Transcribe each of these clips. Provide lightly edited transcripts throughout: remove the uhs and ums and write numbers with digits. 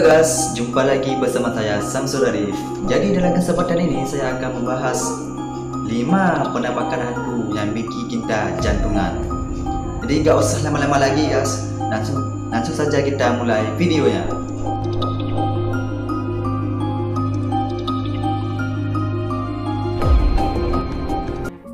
Halo guys, jumpa lagi bersama saya Samsul Arif. Jadi dalam kesempatan ini saya akan membahas 5 penampakan hantu yang bikin kita jantungan. Jadi gak usah lama-lama lagi guys, langsung saja kita mulai videonya.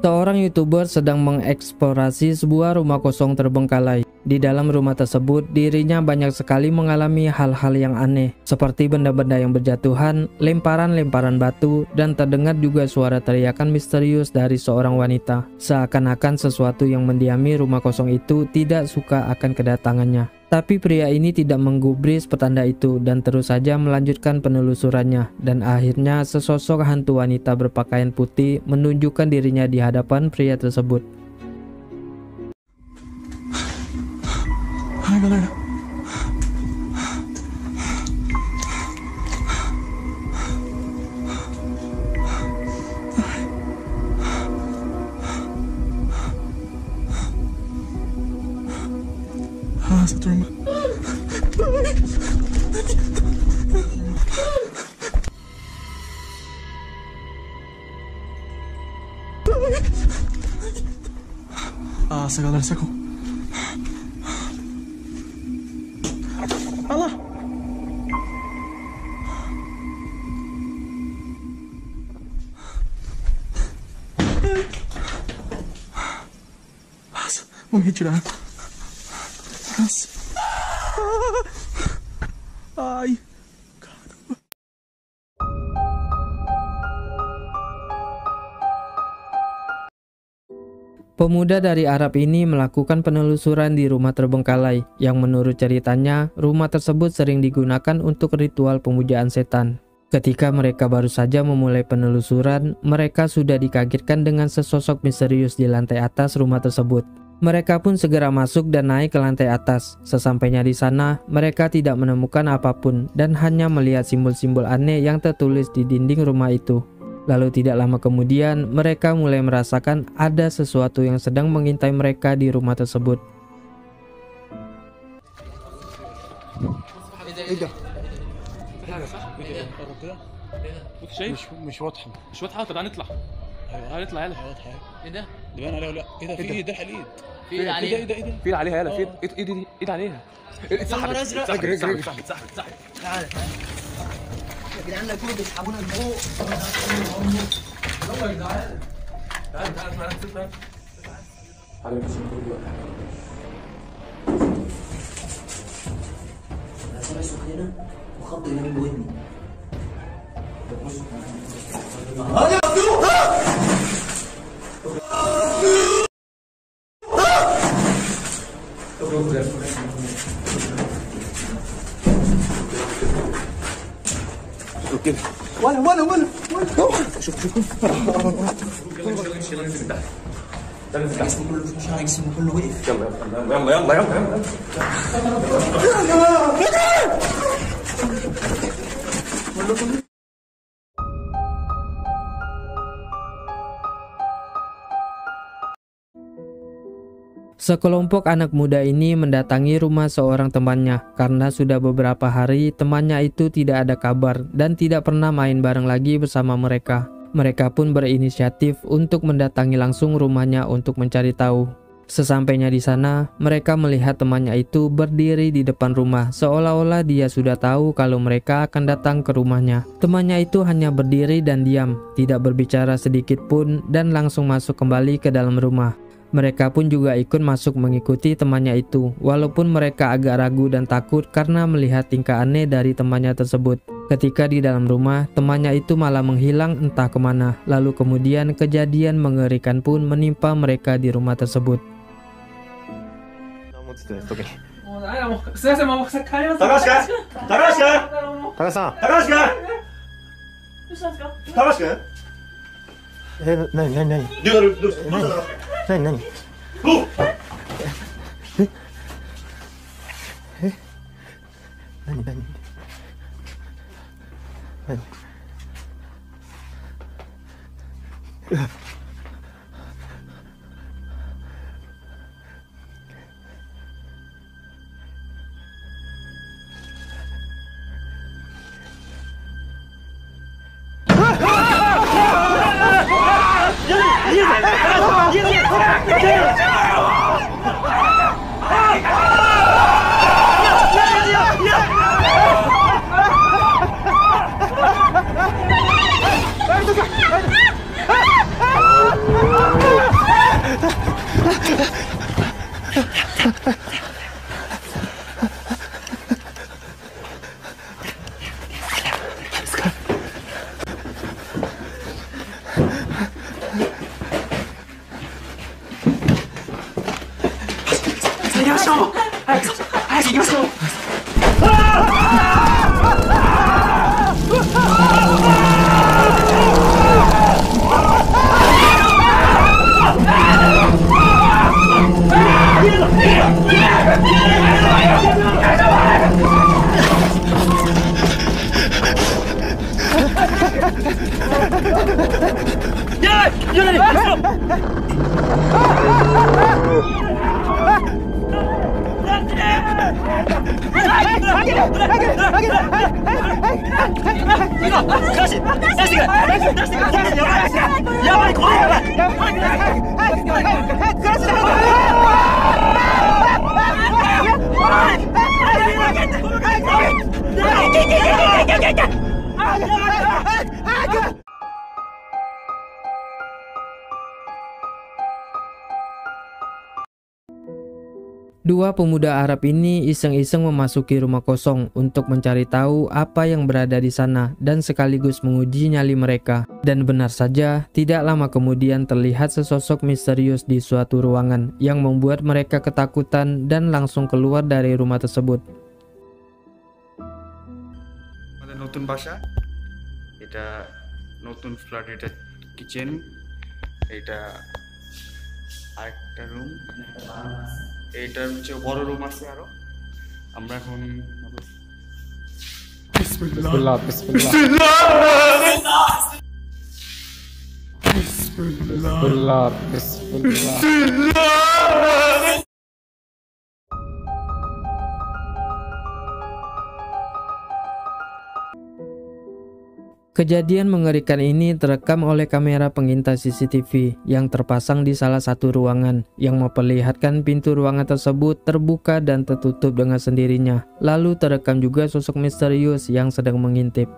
Seorang YouTuber sedang mengeksplorasi sebuah rumah kosong terbengkalai. Di dalam rumah tersebut, dirinya banyak sekali mengalami hal-hal yang aneh, seperti benda-benda yang berjatuhan, lemparan-lemparan batu, dan terdengar juga suara teriakan misterius dari seorang wanita. Seakan-akan sesuatu yang mendiami rumah kosong itu tidak suka akan kedatangannya. Tapi pria ini tidak menggubris petanda itu dan terus saja melanjutkan penelusurannya, dan akhirnya sesosok hantu wanita berpakaian putih menunjukkan dirinya di hadapan pria tersebut. Hai galera. Satu rumah. Galera, sacou. Allah. Vou me retirar. Ai. Pemuda dari Arab ini melakukan penelusuran di rumah terbengkalai, yang menurut ceritanya, rumah tersebut sering digunakan untuk ritual pemujaan setan. Ketika mereka baru saja memulai penelusuran, mereka sudah dikagetkan dengan sesosok misterius di lantai atas rumah tersebut. Mereka pun segera masuk dan naik ke lantai atas. Sesampainya di sana, mereka tidak menemukan apapun dan hanya melihat simbol-simbol aneh yang tertulis di dinding rumah itu. Lalu tidak lama kemudian, mereka mulai merasakan ada sesuatu yang sedang mengintai mereka di rumah tersebut. مش واضحه تعال نطلع. ايوه نطلع يلا. واضحه ايه ده؟ يبان عليها ولا ايه ده؟ في ده اليد. في ايد عليها. في ايد عليها يلا. في ايد عليها. اتسحبت. اجري اتسحبت. تعال يا جدعان، كله بيسحبونا لفوق. يلا يا جدعان. تعال تعال. على بس كله. انا سامع صوت هنا وخبط هنا بودني. ولا شوف جسمه كله وقف. يلا Sekelompok anak muda ini mendatangi rumah seorang temannya karena sudah beberapa hari temannya itu tidak ada kabar dan tidak pernah main bareng lagi bersama mereka. Mereka pun berinisiatif untuk mendatangi langsung rumahnya untuk mencari tahu. Sesampainya di sana, mereka melihat temannya itu berdiri di depan rumah seolah-olah dia sudah tahu kalau mereka akan datang ke rumahnya. Temannya itu hanya berdiri dan diam, tidak berbicara sedikit pun dan langsung masuk kembali ke dalam rumah. Mereka pun juga ikut masuk mengikuti temannya itu, walaupun mereka agak ragu dan takut karena melihat tingkah aneh dari temannya tersebut. Ketika di dalam rumah, temannya itu malah menghilang entah kemana. Lalu kemudian kejadian mengerikan pun menimpa mereka di rumah tersebut.何 Dua pemuda Arab ini iseng-iseng memasuki rumah kosong untuk mencari tahu apa yang berada di sana dan sekaligus menguji nyali mereka. Dan benar saja, tidak lama kemudian terlihat sesosok misterius di suatu ruangan yang membuat mereka ketakutan dan langsung keluar dari rumah tersebut. নতুন বাসা, এটা নতুন ফ্ল্যাট, এটা কিচেন, এটা আরেকটা রুম, এইটা হচ্ছে বড় রুম আছে আরো। আমরা এখন বিসমিল্লাহ বিসমিল্লাহ বিসমিল্লাহ বিসমিল্লাহ। Kejadian mengerikan ini terekam oleh kamera pengintai CCTV yang terpasang di salah satu ruangan yang memperlihatkan pintu ruangan tersebut terbuka dan tertutup dengan sendirinya. Lalu terekam juga sosok misterius yang sedang mengintip.